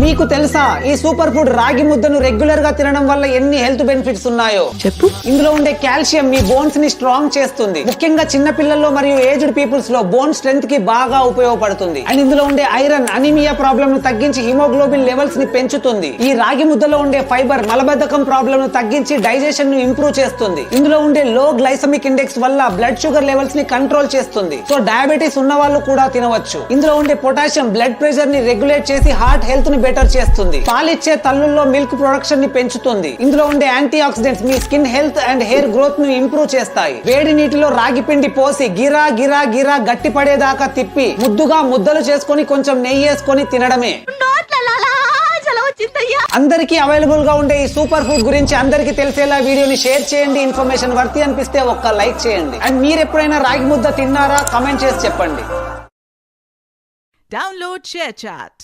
మీకు తెలుసా ఈ సూపర్ ఫుడ్ రాగి ముద్దను రెగ్యులర్ గా తినడం వల్ల ఎన్ని హెల్త్ బెనిఫిట్స్ ఉన్నాయో చెప్పు. ఇందులో ఉండే కాల్షియం మీ బోన్స్ ని స్ట్రాంగ్ చేస్తుంది. ముఖ్యంగా చిన్న పిల్లల్లో మరియు ఏజ్డ్ పీపుల్స్ లో బోన్ స్ట్రెంత్ కి బాగా ఉపయోగపడుతుంది. అండ్ ఇందులో ఉండే ఐరన్ అనీమియా ప్రాబ్లమ్ ను తగ్గించి హిమోగ్లోబిన్ లెవెల్స్ ని పెంచుతుంది. ఈ రాగి ముద్దలో ఉండే ఫైబర్ మలబద్ధకం ప్రాబ్లమ్ ను తగ్గించి డైజెషన్ ను ఇంప్రూవ్ చేస్తుంది. ఇందులో ఉండే లో గ్లైసమిక్ ఇండెక్స్ వల్ల బ్లడ్ షుగర్ లెవెల్స్ ని కంట్రోల్ చేస్తుంది. సో డయాబెటీస్ ఉన్న వాళ్ళు కూడా తినవచ్చు. ఇందులో ఉండే పొటాషియం బ్లడ్ ప్రెషర్ ని రెగ్యులేట్ చేసి హార్ట్ హెల్త్ ని బెటర్ చేస్తుంది. పాలిచ్చే తల్లుల్లో మిల్క్ ప్రొడక్షన్ ని పెంచుతుంది. ఇందులో ఉండే యాంటీ ఆక్సిడెంట్స్ మీ skin health and hair growth ను ఇంప్రూవ్ చేస్తాయి. వేడి నీటిలో రాగి పిండి పోసి గిరా గిరా గిరా గట్టి పడేదాకా తిప్పి ముద్దుగా ముద్దలు చేసుకొని కొంచెం నెయ్యి వేసుకొని తినడమే. అందరికీ అవైలబుల్ గా ఉండే ఈ సూపర్ ఫుడ్ గురించి అందరికీ తెలిసేలా వీడియోని షేర్ చేయండి. ఇన్ఫర్మేషన్ వర్తి అనిపిస్తే ఒక్క లైక్ చేయండి. అండ్ మీరు ఎప్పుడైనా రాగి ముద్ద తిన్నారా? కమెంట్ చేసి చెప్పండి. Download ShareChat.